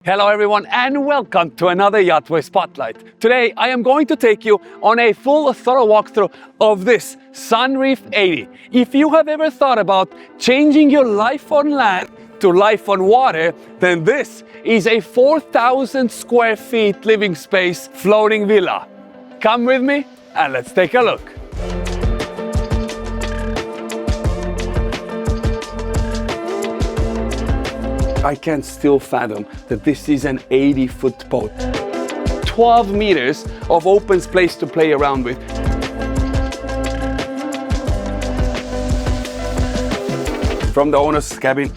Hello everyone and welcome to another YachtWay Spotlight. Today I am going to take you on a full thorough walkthrough of this Sunreef 80. If you have ever thought about changing your life on land to life on water, then this is a 4,000 square feet living space floating villa. Come with me and let's take a look. I can still fathom that this is an 80-foot boat. 12 meters of open space to play around with. From the owner's cabin,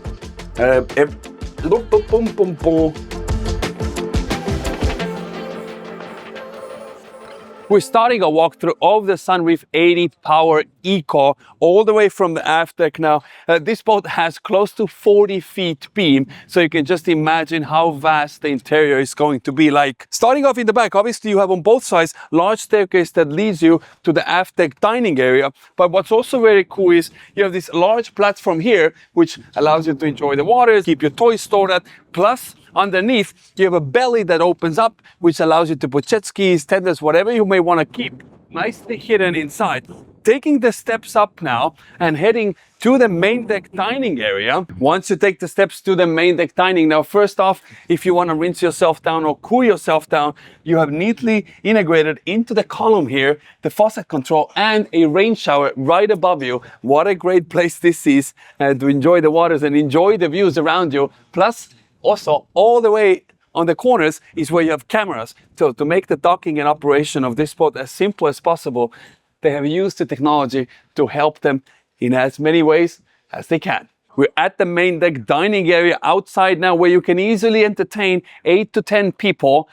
we're starting a walkthrough of the Sunreef 80 Power Eco all the way from the aft deck now. This boat has close to 40 feet beam, so you can just imagine how vast the interior is going to be like. Starting off in the back, obviously you have on both sides large staircase that leads you to the aft deck dining area. But what's also very cool is you have this large platform here, which allows you to enjoy the water, keep your toys stored at, plus underneath, you have a belly that opens up, which allows you to put jet skis, tenders, whatever you may want to keep nicely hidden inside. Taking the steps up now and heading to the main deck dining area. Once you take the steps to the main deck dining, now first off, if you want to rinse yourself down or cool yourself down, you have neatly integrated into the column here the faucet control and a rain shower right above you. What a great place this is to enjoy the waters and enjoy the views around you. Plus, also, all the way on the corners is where you have cameras. So to make the docking and operation of this boat as simple as possible, they have used the technology to help them in as many ways as they can. We're at the main deck dining area outside now, where you can easily entertain 8 to 10 people.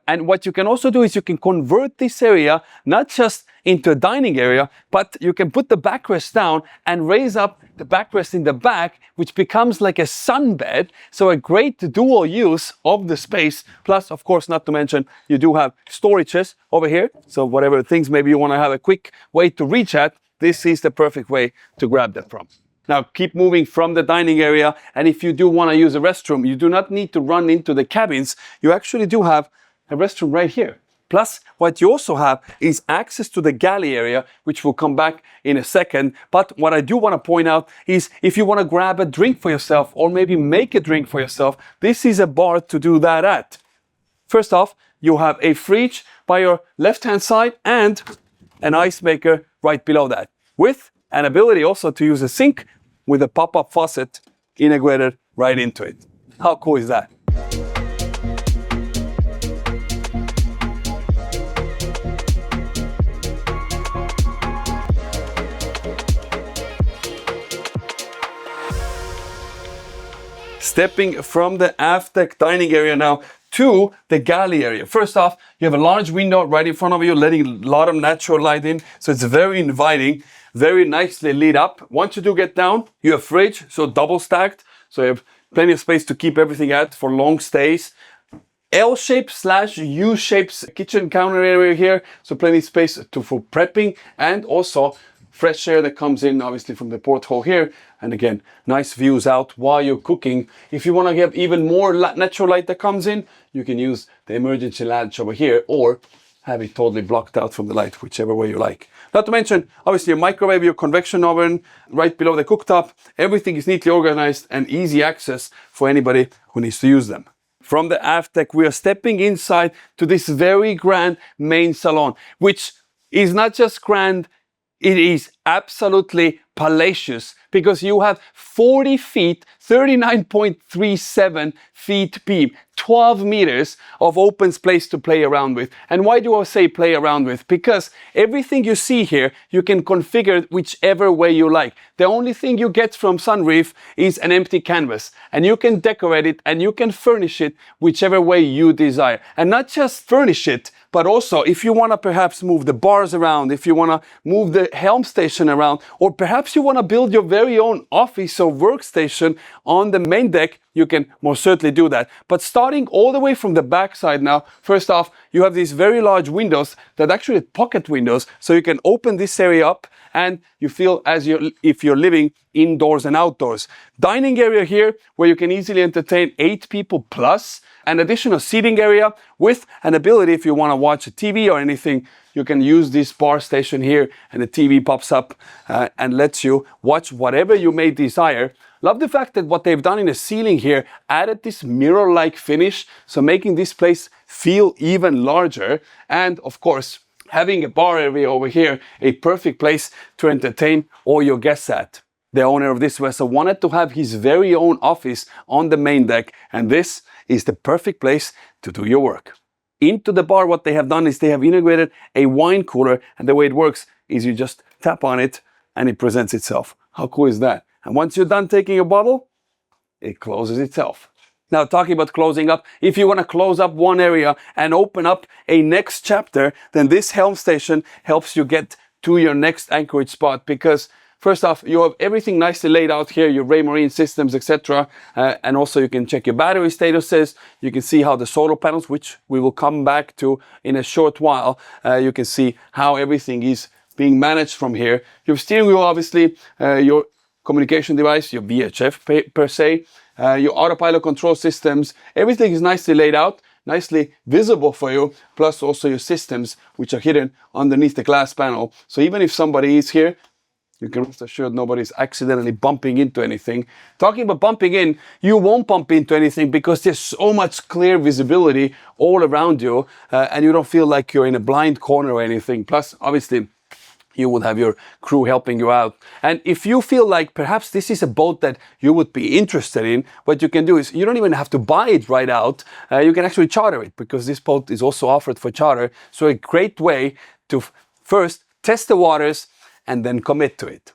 And what you can also do is you can convert this area not just into a dining area, but you can put the backrest down and raise up the backrest in the back, which becomes like a sunbed. So a great dual use of the space. Plus, of course, not to mention, you do have storages over here. So whatever things maybe you want to have a quick way to reach at, this is the perfect way to grab that from. Now keep moving from the dining area, and if you do want to use a restroom, you do not need to run into the cabins. You actually do have a restroom right here. Plus, what you also have is access to the galley area, which we'll come back in a second. But what I do want to point out is if you want to grab a drink for yourself or maybe make a drink for yourself, this is a bar to do that at. First off, you have a fridge by your left-hand side and an ice maker right below that, with an ability also to use a sink with a pop-up faucet integrated right into it. How cool is that? Stepping from the aft deck dining area now to the galley area. First off, you have a large window right in front of you, letting a lot of natural light in. So it's very inviting, very nicely lit up. Once you do get down, you have fridge, so double stacked. So you have plenty of space to keep everything at for long stays. L-shaped / U-shaped kitchen counter area here. So plenty of space for prepping, and also fresh air that comes in obviously from the porthole here. And again, nice views out while you're cooking. If you want to have even more natural light that comes in, you can use the emergency latch over here or have it totally blocked out from the light, whichever way you like. Not to mention, obviously, your microwave, your convection oven, right below the cooktop. Everything is neatly organized and easy access for anybody who needs to use them. From the aft deck, we are stepping inside to this very grand main salon, which is not just grand, it is absolutely palatial, because you have 40 feet, 39.37 feet beam, 12 meters of open space to play around with. And why do I say play around with? Because everything you see here, you can configure whichever way you like. The only thing you get from Sunreef is an empty canvas, and you can decorate it and you can furnish it whichever way you desire. And not just furnish it, but also if you want to perhaps move the bars around, if you want to move the helm station around, or perhaps you want to build your very own office or workstation on the main deck, you can most certainly do that. But starting all the way from the back side now, first off, you have these very large windows that actually are pocket windows, so you can open this area up and you feel as if you're living indoors and outdoors. Dining area here where you can easily entertain 8 people plus. An additional seating area with an ability, if you want to watch a TV or anything, you can use this bar station here and the TV pops up and lets you watch whatever you may desire. Love the fact that what they've done in the ceiling here added this mirror-like finish, so making this place feel even larger. And of course, having a bar area over here, a perfect place to entertain all your guests at. The owner of this vessel wanted to have his very own office on the main deck, and this is the perfect place to do your work. Into the bar, what they have done is they have integrated a wine cooler, and the way it works is you just tap on it and it presents itself. How cool is that? And once you're done taking a bottle, it closes itself. Now, talking about closing up, if you want to close up one area and open up a next chapter, then this helm station helps you get to your next anchorage spot, because first off, you have everything nicely laid out here, your Ray Marine systems, etc. And also you can check your battery statuses. You can see how the solar panels, which we will come back to in a short while, you can see how everything is being managed from here. Your steering wheel, obviously, your communication device, your VHF per se, your autopilot control systems, everything is nicely laid out, nicely visible for you, plus also your systems, which are hidden underneath the glass panel. So even if somebody is here, you can rest assured nobody's accidentally bumping into anything. Talking about bumping in, you won't bump into anything because there's so much clear visibility all around you, and you don't feel like you're in a blind corner or anything. Plus, obviously, you would have your crew helping you out. And if you feel like perhaps this is a boat that you would be interested in, what you can do is you don't even have to buy it right out. You can actually charter it, because this boat is also offered for charter. So a great way to first test the waters and then commit to it.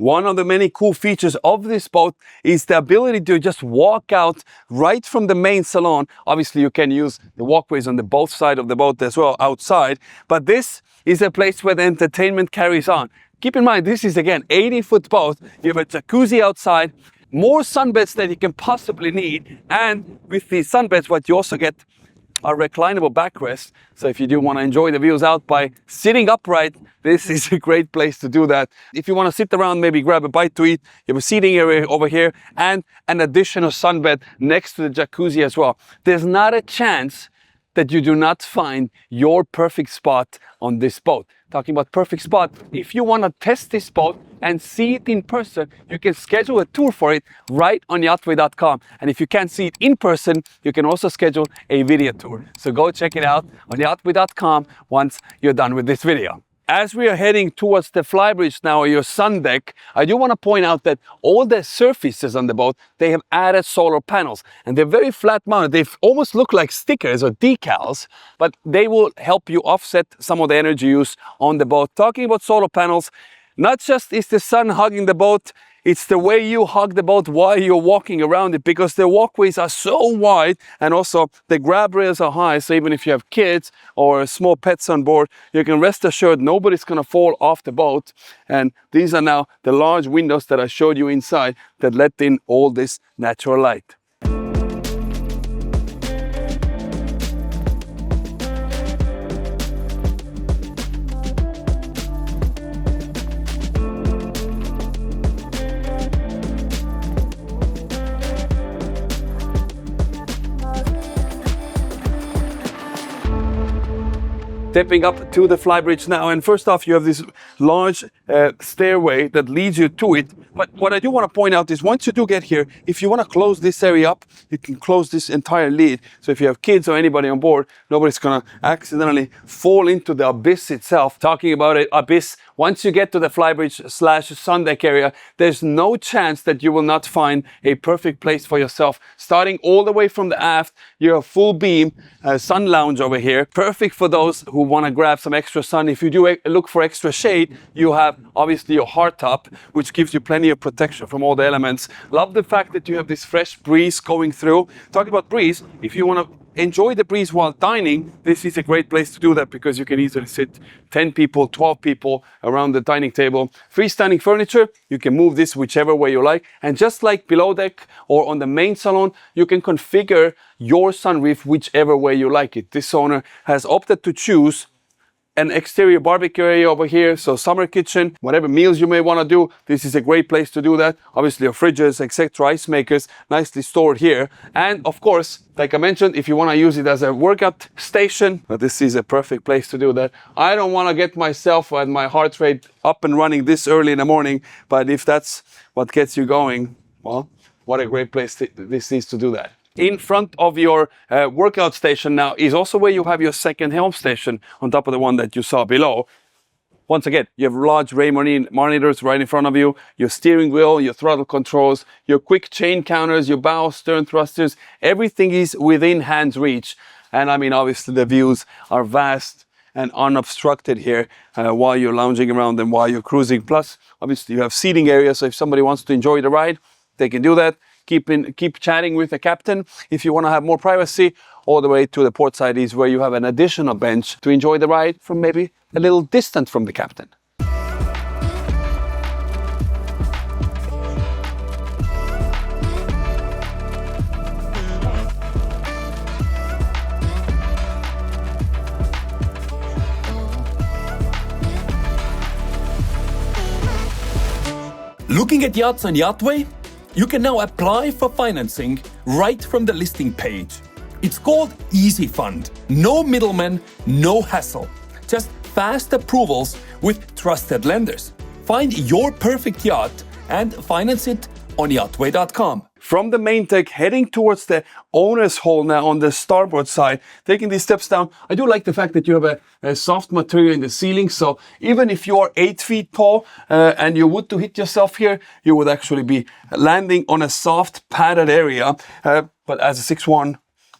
One of the many cool features of this boat is the ability to just walk out right from the main salon. Obviously, you can use the walkways on the both sides of the boat as well outside, but this is a place where the entertainment carries on. Keep in mind, this is again 80-foot boat. You have a jacuzzi outside, more sunbeds than you can possibly need, and with the sunbeds, what you also get are reclinable backrest. So if you do want to enjoy the views out by sitting upright, this is a great place to do that. If you want to sit around, maybe grab a bite to eat, you have a seating area over here and an additional sunbed next to the jacuzzi as well. There's not a chance that you do not find your perfect spot on this boat. Talking about perfect spot, if you want to test this boat and see it in person, you can schedule a tour for it right on YachtWay.com. And if you can't see it in person, you can also schedule a video tour. So go check it out on YachtWay.com once you're done with this video. As we are heading towards the flybridge now, your sun deck, I do want to point out that all the surfaces on the boat, they have added solar panels, and they're very flat mounted. They almost look like stickers or decals, but they will help you offset some of the energy use on the boat. Talking about solar panels, not just is the sun hugging the boat, it's the way you hug the boat while you're walking around it, because the walkways are so wide and also the grab rails are high. So even if you have kids or small pets on board, you can rest assured nobody's going to fall off the boat. And these are now the large windows that I showed you inside that let in all this natural light. Stepping up to the flybridge now, and first off, you have this large stairway that leads you to it. But what I do want to point out is once you do get here, if you want to close this area up, you can close this entire lid. So if you have kids or anybody on board, nobody's going to accidentally fall into the abyss itself. Talking about an abyss, once you get to the flybridge/sun deck area, there's no chance that you will not find a perfect place for yourself. Starting all the way from the aft, you have full beam sun lounge over here, perfect for those who want to grab some extra sun. If you do look for extra shade, you have obviously your hardtop, which gives you plenty of protection from all the elements. Love the fact that you have this fresh breeze going through. Talking about breeze, if you want to enjoy the breeze while dining, this is a great place to do that because you can easily sit 10 people, 12 people around the dining table. Freestanding furniture, you can move this whichever way you like. And just like below deck or on the main salon, you can configure your sunroof whichever way you like it. This owner has opted to choose an exterior barbecue area over here, so summer kitchen, whatever meals you may want to do, this is a great place to do that. Obviously your fridges, etc., ice makers, nicely stored here. And of course, like I mentioned, if you want to use it as a workout station, this is a perfect place to do that. I don't want to get myself and my heart rate up and running this early in the morning, but if that's what gets you going, well, what a great place this is to do that. In front of your workout station now is also where you have your second helm station on top of the one that you saw below. Once again, you have large Ray monitors right in front of you, your steering wheel, your throttle controls, your quick chain counters, your bow, stern thrusters, everything is within hand's reach. And I mean, obviously the views are vast and unobstructed here while you're lounging around and while you're cruising. Plus, obviously you have seating areas, so if somebody wants to enjoy the ride, they can do that. Keep chatting with the captain if you want to have more privacy. All the way to the port side is where you have an additional bench to enjoy the ride from maybe a little distant from the captain. Looking at yachts on YachtWay? You can now apply for financing right from the listing page. It's called Easy Fund. No middlemen, no hassle. Just fast approvals with trusted lenders. Find your perfect yacht and finance it on YachtWay.com. From the main deck, heading towards the owner's hall now on the starboard side, taking these steps down, I do like the fact that you have a soft material in the ceiling, so even if you are 8 feet tall and you would to hit yourself here, you would actually be landing on a soft padded area, but as a 6'1",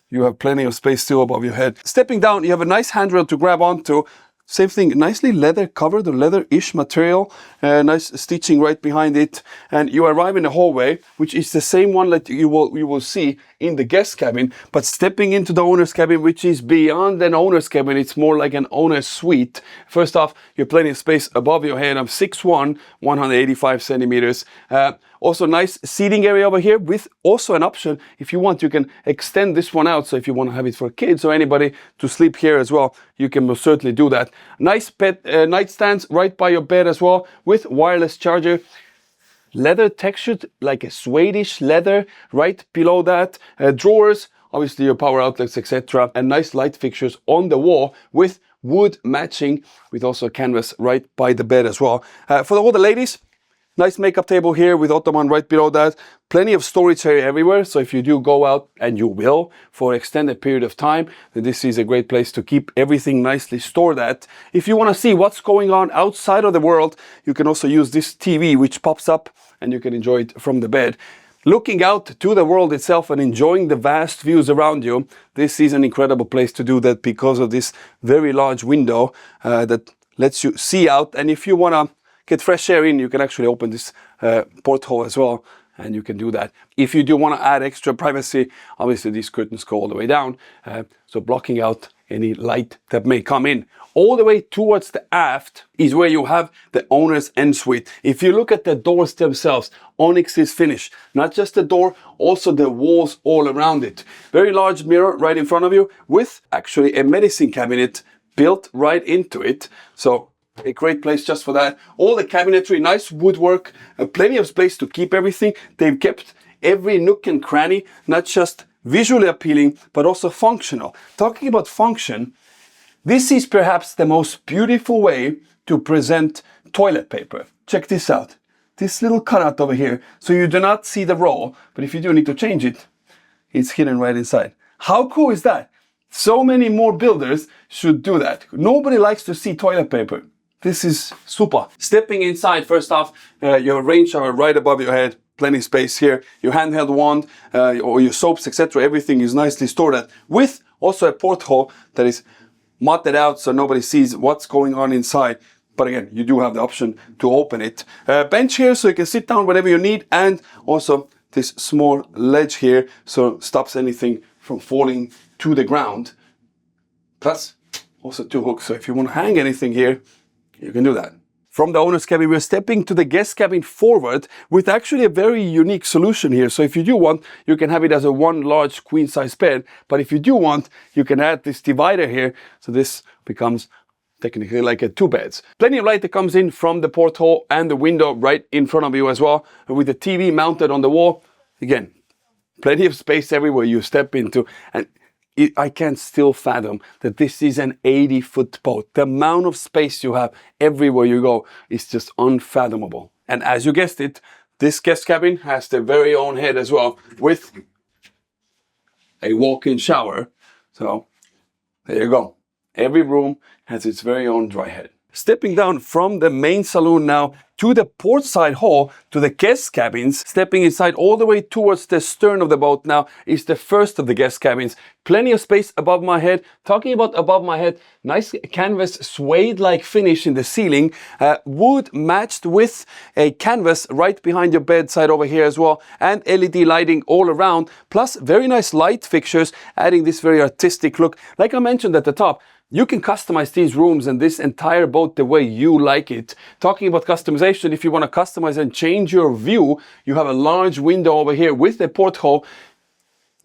you have plenty of space still above your head. Stepping down, you have a nice handrail to grab onto. Same thing, nicely leather covered or leather-ish material, nice stitching right behind it. And you arrive in the hallway, which is the same one that you will see in the guest cabin, but stepping into the owner's cabin, which is beyond an owner's cabin, it's more like an owner's suite. First off, you have plenty of space above your head. I'm 6'1", 185 centimeters. Also nice seating area over here with also an option. If you want, you can extend this one out. So if you want to have it for kids or anybody to sleep here as well, you can most certainly do that. Nice nightstands right by your bed as well with wireless charger. Leather textured, like a Swedish leather right below that. Drawers, obviously your power outlets, etc. And nice light fixtures on the wall with wood matching with also canvas right by the bed as well. For all the ladies, nice makeup table here with ottoman right below that. Plenty of storage area everywhere. So if you do go out, and you will, for an extended period of time, then this is a great place to keep everything nicely stored at. If you want to see what's going on outside of the world, you can also use this TV, which pops up and you can enjoy it from the bed. Looking out to the world itself and enjoying the vast views around you, this is an incredible place to do that because of this very large window that lets you see out. And if you want to get fresh air in, you can actually open this porthole as well, and you can do that. If you do want to add extra privacy, obviously these curtains go all the way down, so blocking out any light that may come in. All the way towards the aft is where you have the owner's end suite. If you look at the doors themselves, onyx is finished. Not just the door, also the walls all around it. Very large mirror right in front of you with actually a medicine cabinet built right into it. So a great place just for that. All the cabinetry, nice woodwork, plenty of space to keep everything. They've kept every nook and cranny, not just visually appealing, but also functional. Talking about function, this is perhaps the most beautiful way to present toilet paper. Check this out. This little cutout over here, so you do not see the roll, but if you do need to change it, it's hidden right inside. How cool is that? So many more builders should do that. Nobody likes to see toilet paper. this is super. Stepping inside, first off, your rain shower right above your head, plenty space here. Your handheld wand or your soaps, etc. Everything is nicely stored at, with also a porthole that is modded out so nobody sees what's going on inside. But again, you do have the option to open it. Bench here so you can sit down whenever you need, and also this small ledge here so it stops anything from falling to the ground. Plus, also 2 hooks, so if you want to hang anything here, you can do that. From the owner's cabin, we're stepping to the guest cabin forward with actually a very unique solution here. So if you do want, you can have it as a one large queen size bed. But if you do want, you can add this divider here. So this becomes technically like a 2 beds. Plenty of light that comes in from the porthole and the window right in front of you as well. And with the TV mounted on the wall, again, plenty of space everywhere you step into. And I can't still fathom that this is an 80-foot boat. The amount of space you have everywhere you go is just unfathomable. And as you guessed it, this guest cabin has their very own head as well, with a walk-in shower. So there you go. Every room has its very own dry head. Stepping down from the main saloon now to the port side hall to the guest cabins, stepping inside all the way towards the stern of the boat now is the first of the guest cabins. Plenty of space above my head. Talking about above my head, nice canvas suede-like finish in the ceiling, wood matched with a canvas right behind your bedside over here as well, and LED lighting all around, plus very nice light fixtures adding this very artistic look. Like I mentioned at the top, you can customize these rooms and this entire boat the way you like it. Talking about customization, if you want to customize and change your view, you have a large window over here with a porthole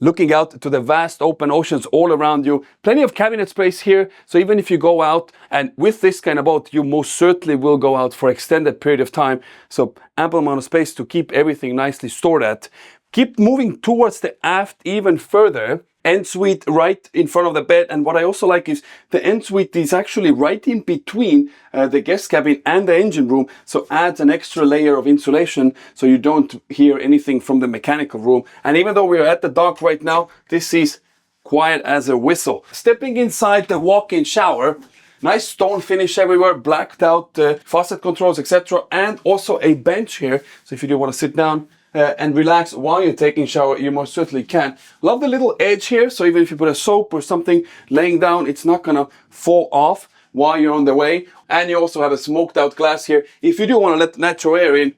looking out to the vast open oceans all around you. Plenty of cabinet space here, so even if you go out, and with this kind of boat, you most certainly will go out for extended period of time, so ample amount of space to keep everything nicely stored at. Keep moving towards the aft even further. Ensuite right in front of the bed, and what I also like is the ensuite is actually right in between the guest cabin and the engine room, so adds an extra layer of insulation so you don't hear anything from the mechanical room. And even though we're at the dock right now, this is quiet as a whistle. Stepping inside the walk-in shower, nice stone finish everywhere, blacked out faucet controls, etc., and also a bench here, so if you do want to sit down and relax while you're taking a shower, you most certainly can. Love the little edge here, so even if you put a soap or something laying down, it's not gonna fall off while you're on the way. And you also have a smoked out glass here. If you do want to let natural air in,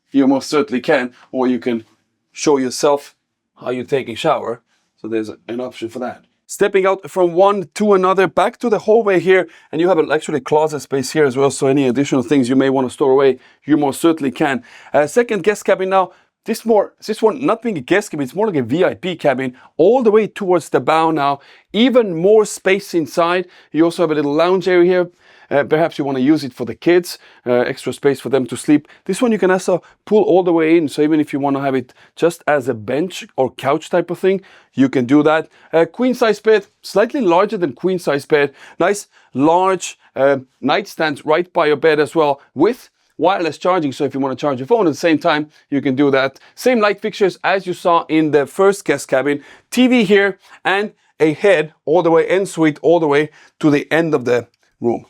you most certainly can, or you can show yourself how you take a shower. So there's an option for that. Stepping out from one to another, back to the hallway here, and you have actually closet space here as well, so any additional things you may want to store away, you most certainly can. Second guest cabin now. This one not being a guest cabin, it's more like a VIP cabin, all the way towards the bow now. Even more space inside. You also have a little lounge area here. Perhaps you want to use it for the kids, extra space for them to sleep. This one you can also pull all the way in, so even if you want to have it just as a bench or couch type of thing, you can do that. Queen size bed, slightly larger than queen size bed. Nice large nightstands right by your bed as well, with wireless charging, so if you want to charge your phone at the same time, you can do that. Same light fixtures as you saw in the first guest cabin. TV here, and a head all the way, ensuite all the way to the end of the room.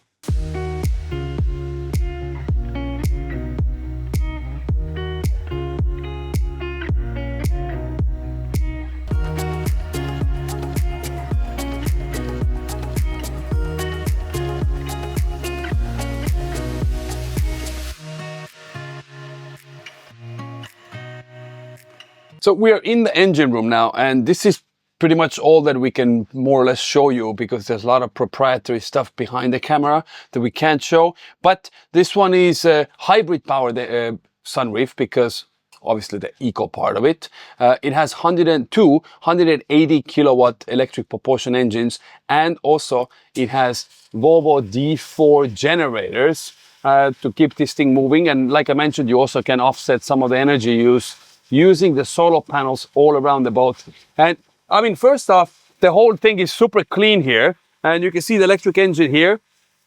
So we are in the engine room now, and this is pretty much all that we can more or less show you, because there's a lot of proprietary stuff behind the camera that we can't show. But this one is hybrid power, the Sunreef, because obviously the eco part of it. It has 180 kilowatt electric propulsion engines, and also it has Volvo D4 generators to keep this thing moving. And like I mentioned, you also can offset some of the energy use using the solar panels all around the boat. And I mean, first off, the whole thing is super clean here, and you can see the electric engine here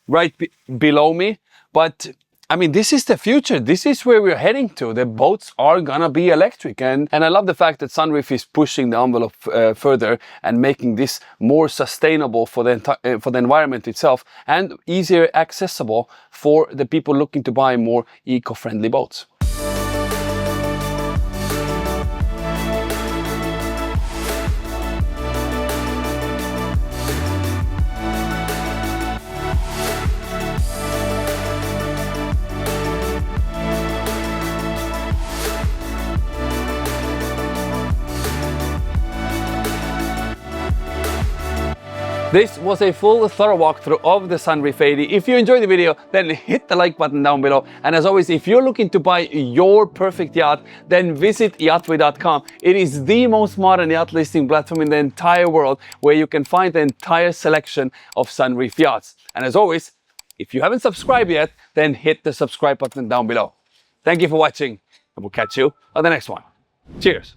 right below me. But I mean, this is the future. This is where we're heading to. The boats are gonna be electric. And I love the fact that Sunreef is pushing the envelope further and making this more sustainable for the environment itself and easier accessible for the people looking to buy more eco-friendly boats. This was a full thorough walkthrough of the Sunreef 80. If you enjoyed the video, then hit the like button down below. And as always, if you're looking to buy your perfect yacht, then visit YachtWay.com. It is the most modern yacht listing platform in the entire world, where you can find the entire selection of Sunreef yachts. And as always, if you haven't subscribed yet, then hit the subscribe button down below. Thank you for watching, and we'll catch you on the next one. Cheers.